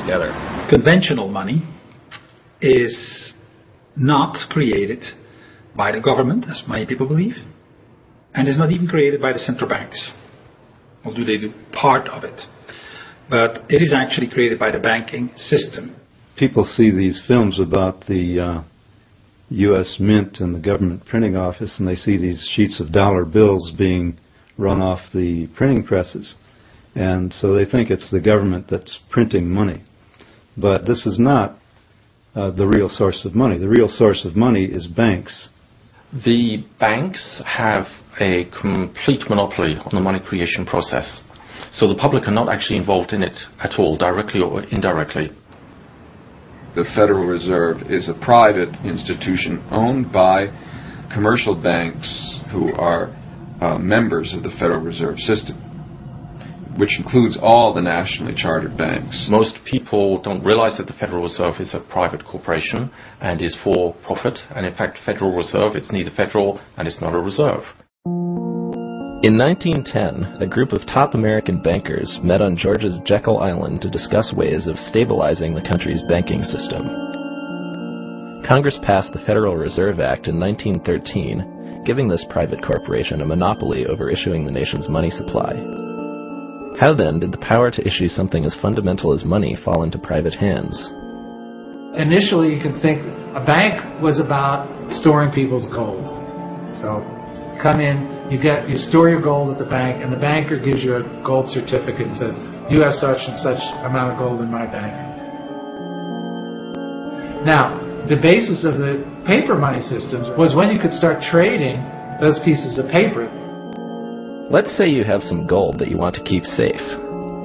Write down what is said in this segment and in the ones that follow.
together. Conventional money is not created by the government, as many people believe, and is not even created by the central banks. Or do they do part of it? But it is actually created by the banking system. People see these films about the U.S. Mint and the government printing office, and they see these sheets of dollar bills being run off the printing presses. And so they think it's the government that's printing money. But this is not the real source of money. The real source of money is banks. The banks have a complete monopoly on the money creation process. So the public are not actually involved in it at all, directly or indirectly. The Federal Reserve is a private institution owned by commercial banks who are members of the Federal Reserve System, which includes all the nationally chartered banks. Most people don't realize that the Federal Reserve is a private corporation and is for profit. And in fact, Federal Reserve, it's neither federal and it's not a reserve. In 1910, a group of top American bankers met on Georgia's Jekyll Island to discuss ways of stabilizing the country's banking system. Congress passed the Federal Reserve Act in 1913, giving this private corporation a monopoly over issuing the nation's money supply. How then did the power to issue something as fundamental as money fall into private hands? Initially, you can think a bank was about storing people's gold. So you come in, you store your gold at the bank, and the banker gives you a gold certificate and says, you have such and such amount of gold in my bank. Now, the basis of the paper money systems was when you could start trading those pieces of paper. Let's say you have some gold that you want to keep safe.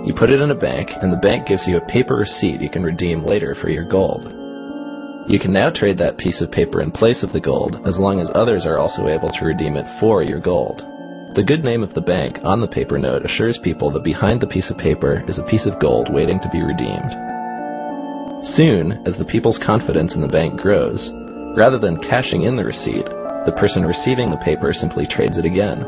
You put it in a bank, and the bank gives you a paper receipt you can redeem later for your gold. You can now trade that piece of paper in place of the gold, as long as others are also able to redeem it for your gold. The good name of the bank on the paper note assures people that behind the piece of paper is a piece of gold waiting to be redeemed. Soon, as the people's confidence in the bank grows, rather than cashing in the receipt, the person receiving the paper simply trades it again.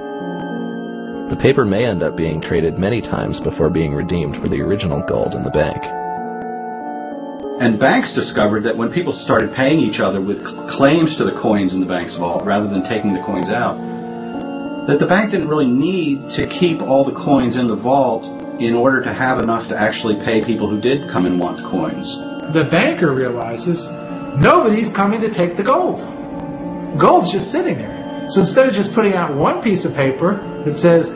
The paper may end up being traded many times before being redeemed for the original gold in the bank. And banks discovered that when people started paying each other with claims to the coins in the bank's vault rather than taking the coins out, that the bank didn't really need to keep all the coins in the vault in order to have enough to actually pay people who did come and want coins. The banker realizes nobody's coming to take the gold. Gold's just sitting there. So instead of just putting out one piece of paper that says,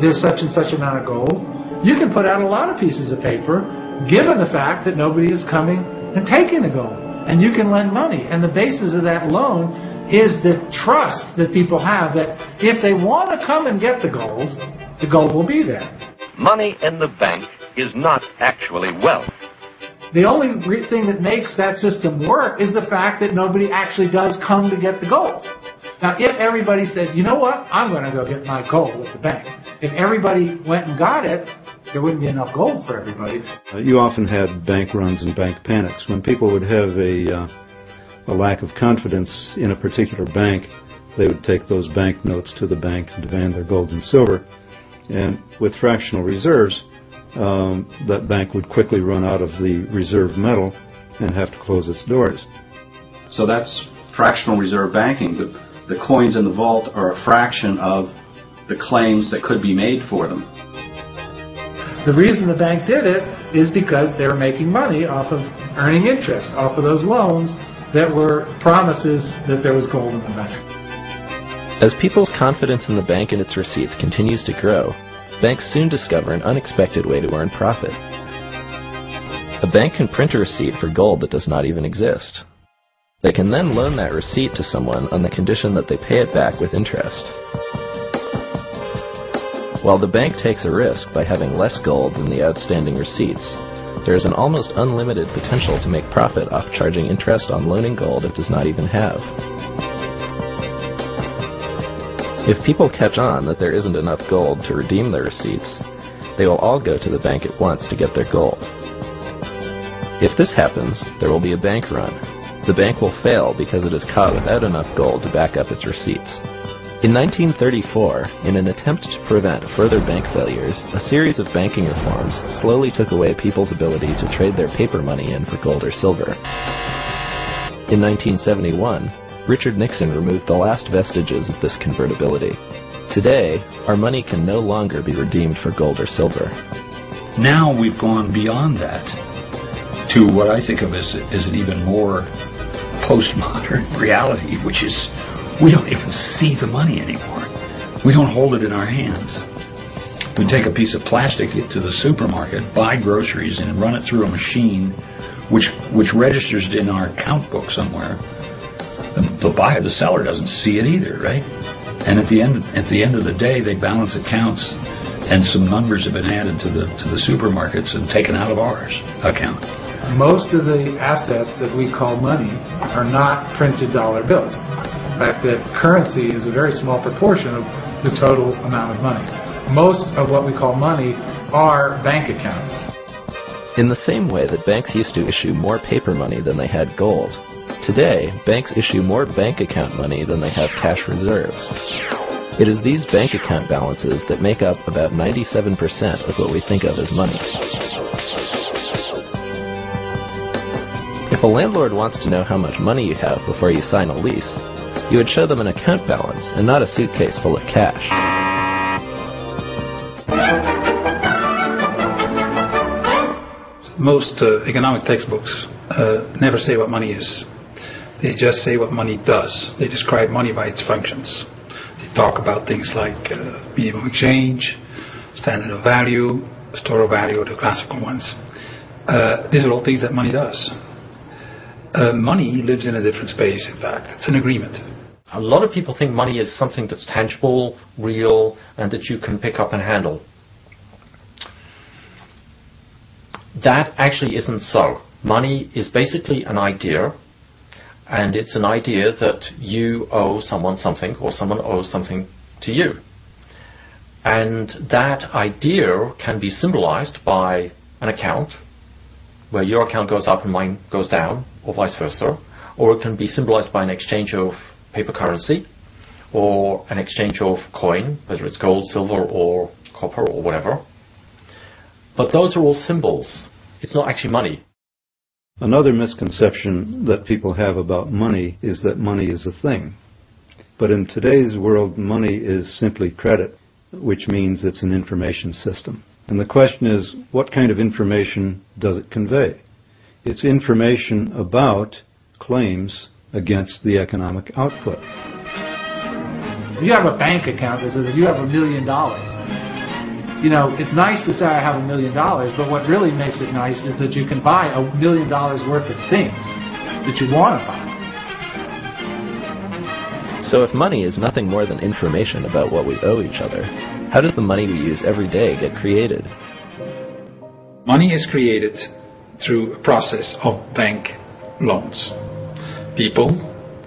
there's such and such amount of gold, you can put out a lot of pieces of paper given the fact that nobody is coming and taking the gold. And you can lend money. And the basis of that loan is the trust that people have that if they want to come and get the gold will be there. Money in the bank is not actually wealth. The only thing that makes that system work is the fact that nobody actually does come to get the gold. Now, if everybody said, you know what, I'm going to go get my gold at the bank. If everybody went and got it, there wouldn't be enough gold for everybody. You often had bank runs and bank panics. When people would have a lack of confidence in a particular bank, they would take those bank notes to the bank and demand their gold and silver. And with fractional reserves, that bank would quickly run out of the reserve metal and have to close its doors. So that's fractional reserve banking. The coins in the vault are a fraction of the claims that could be made for them. The reason the bank did it is because they were making money off of earning interest, off of those loans that were promises that there was gold in the bank. As people's confidence in the bank and its receipts continues to grow, banks soon discover an unexpected way to earn profit. A bank can print a receipt for gold that does not even exist. They can then loan that receipt to someone on the condition that they pay it back with interest. While the bank takes a risk by having less gold than the outstanding receipts, there is an almost unlimited potential to make profit off charging interest on loaning gold it does not even have. If people catch on that there isn't enough gold to redeem their receipts, they will all go to the bank at once to get their gold. If this happens, there will be a bank run. The bank will fail because it is caught without enough gold to back up its receipts. In 1934, in an attempt to prevent further bank failures, a series of banking reforms slowly took away people's ability to trade their paper money in for gold or silver. In 1971, Richard Nixon removed the last vestiges of this convertibility. Today, our money can no longer be redeemed for gold or silver. Now we've gone beyond that to what I think of as an even more postmodern reality, which is we don't even see the money anymore. We don't hold it in our hands. We take a piece of plastic to the supermarket, buy groceries, and run it through a machine which registers it in our account book somewhere. The buyer, the seller, doesn't see it either, right? And at the end of the day, they balance accounts, and some numbers have been added to the supermarkets and taken out of our account. Most of the assets that we call money are not printed dollar bills. In fact, that currency is a very small proportion of the total amount of money. Most of what we call money are bank accounts. In the same way that banks used to issue more paper money than they had gold, today banks issue more bank account money than they have cash reserves. It is these bank account balances that make up about 97% of what we think of as money. If a landlord wants to know how much money you have before you sign a lease, you would show them an account balance and not a suitcase full of cash. Most economic textbooks never say what money is. They just say what money does. They describe money by its functions. They talk about things like medium of exchange, standard of value, store of value, the classical ones. These are all things that money does. Money lives in a different space, in fact. It's an agreement. A lot of people think money is something that's tangible, real, and that you can pick up and handle. That actually isn't so. Money is basically an idea, and it's an idea that you owe someone something, or someone owes something to you. And that idea can be symbolized by an account, where your account goes up and mine goes down, or vice versa, or it can be symbolized by an exchange of paper currency, or an exchange of coin, whether it's gold, silver, or copper, or whatever. But those are all symbols. It's not actually money. Another misconception that people have about money is that money is a thing. But in today's world, money is simply credit, which means it's an information system. And the question is, what kind of information does it convey? It's information about claims against the economic output. If you have a bank account that says you have $1 million, you know, it's nice to say I have $1 million, but what really makes it nice is that you can buy $1 million worth of things that you want to buy. So if money is nothing more than information about what we owe each other, how does the money we use every day get created? Money is created through a process of bank loans. People,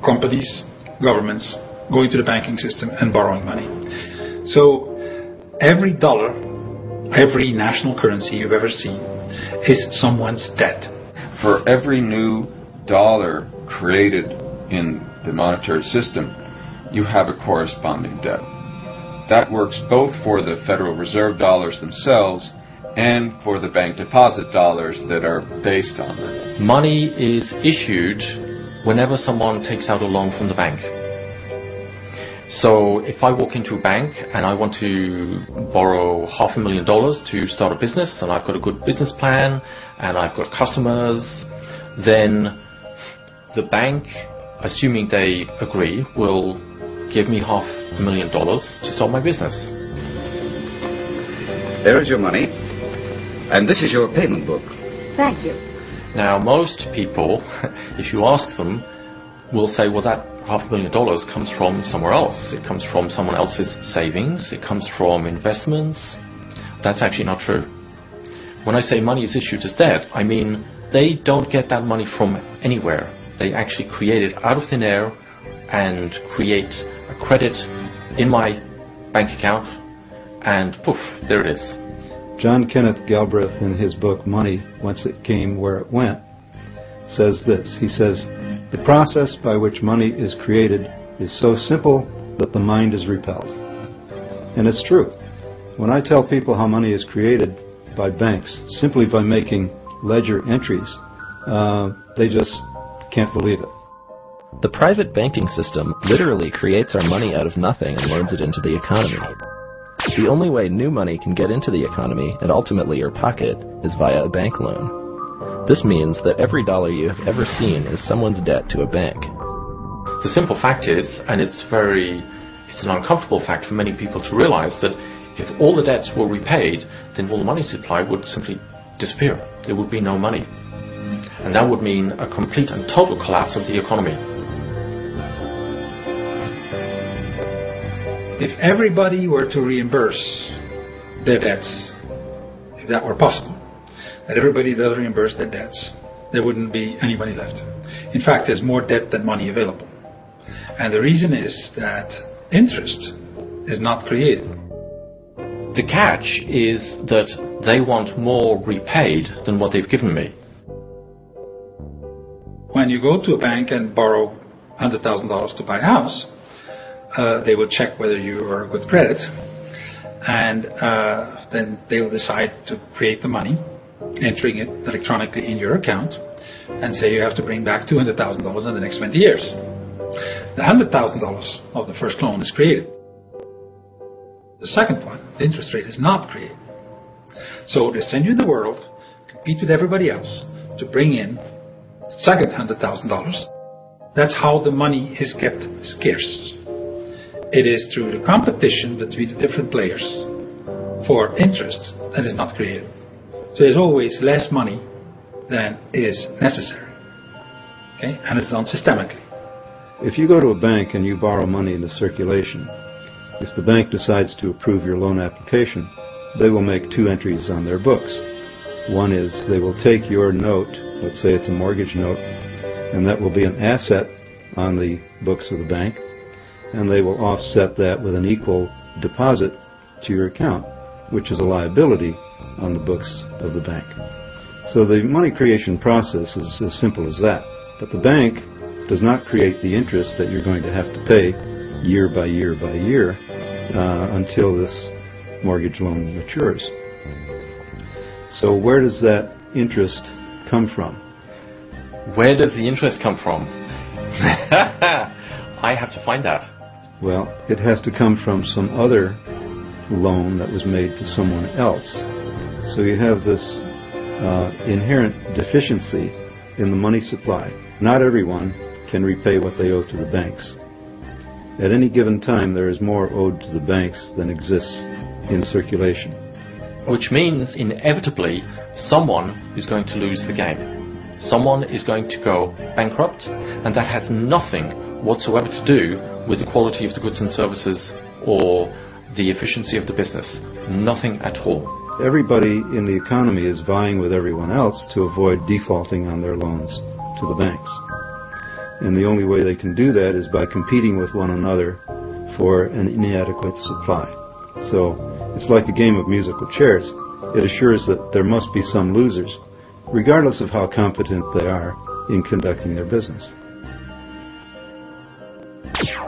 companies, governments going to the banking system and borrowing money. So every dollar, every national currency you've ever seen is someone's debt. For every new dollar created in the monetary system, you have a corresponding debt. That works both for the Federal Reserve dollars themselves and for the bank deposit dollars that are based on them. Money is issued whenever someone takes out a loan from the bank. So if I walk into a bank and I want to borrow $500,000 to start a business, and I've got a good business plan and I've got customers, then the bank, assuming they agree, will give me $500,000 to start my business. There is your money, and this is your payment book. Thank you. Now, most people, if you ask them, will say, well, that $500,000 comes from somewhere else. It comes from someone else's savings. It comes from investments. That's actually not true. When I say money is issued as debt, I mean they don't get that money from anywhere. They actually create it out of thin air and create a credit in my bank account, and poof, there it is. John Kenneth Galbraith, in his book Money, Whence It Came, Where It Went, says this. He says, "The process by which money is created is so simple that the mind is repelled. And it's true. When I tell people how money is created by banks simply by making ledger entries, they just can't believe it. The private banking system literally creates our money out of nothing and loads it into the economy. The only way new money can get into the economy and ultimately your pocket is via a bank loan. This means that every dollar you have ever seen is someone's debt to a bank. The simple fact is, and it's an uncomfortable fact for many people to realize, that if all the debts were repaid, then all the money supply would simply disappear. There would be no money. And that would mean a complete and total collapse of the economy. If everybody were to reimburse their debts, if that were possible, that everybody does reimburse their debts, there wouldn't be any money left. In fact, there's more debt than money available. And the reason is that interest is not created. The catch is that they want more repaid than what they've given me. When you go to a bank and borrow $100,000 to buy a house, they will check whether you are good credit, and then they will decide to create the money, entering it electronically in your account, and say you have to bring back $200,000 in the next 20 years. The $100,000 of the first loan is created. The second one, the interest rate, is not created. So they send you in the world, compete with everybody else to bring in the second $100,000. That's how the money is kept scarce. It is through the competition between the different players for interest that is not created. So there's always less money than is necessary. Okay? And it's done systemically. If you go to a bank and you borrow money into circulation, if the bank decides to approve your loan application, they will make two entries on their books. One is they will take your note, let's say it's a mortgage note, and that will be an asset on the books of the bank, and they will offset that with an equal deposit to your account, which is a liability on the books of the bank. So the money creation process is as simple as that. But the bank does not create the interest that you're going to have to pay year by year by year until this mortgage loan matures. So where does that interest come from? Where does the interest come from? I have to find that. Well, it has to come from some other loan that was made to someone else. So you have this inherent deficiency in the money supply. Not everyone can repay what they owe to the banks. At any given time, there is more owed to the banks than exists in circulation. Which means, inevitably, someone is going to lose the game. Someone is going to go bankrupt, and that has nothing whatsoever to do with the quality of the goods and services or the efficiency of the business. Nothing at all. Everybody in the economy is vying with everyone else to avoid defaulting on their loans to the banks. And the only way they can do that is by competing with one another for an inadequate supply. So it's like a game of musical chairs. It assures that there must be some losers, regardless of how competent they are in conducting their business.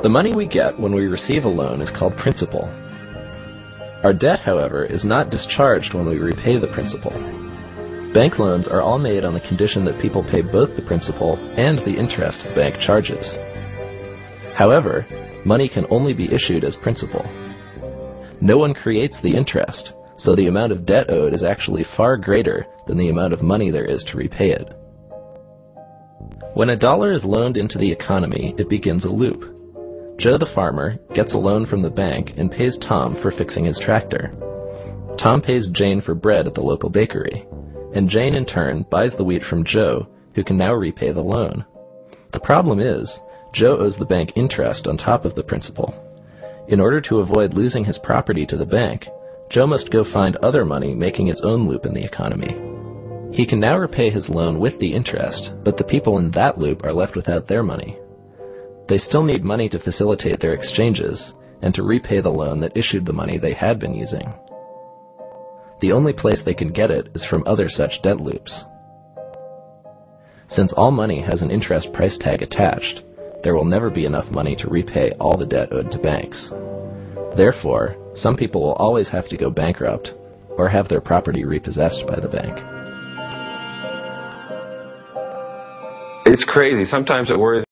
The money we get when we receive a loan is called principal. Our debt, however, is not discharged when we repay the principal. Bank loans are all made on the condition that people pay both the principal and the interest the bank charges. However, money can only be issued as principal. No one creates the interest, so the amount of debt owed is actually far greater than the amount of money there is to repay it. When a dollar is loaned into the economy, it begins a loop. Joe the farmer gets a loan from the bank and pays Tom for fixing his tractor. Tom pays Jane for bread at the local bakery, and Jane in turn buys the wheat from Joe, who can now repay the loan. The problem is, Joe owes the bank interest on top of the principal. In order to avoid losing his property to the bank, Joe must go find other money making its own loop in the economy. He can now repay his loan with the interest, but the people in that loop are left without their money. They still need money to facilitate their exchanges and to repay the loan that issued the money they had been using. The only place they can get it is from other such debt loops. Since all money has an interest price tag attached, there will never be enough money to repay all the debt owed to banks. Therefore, some people will always have to go bankrupt or have their property repossessed by the bank. It's crazy. Sometimes it worries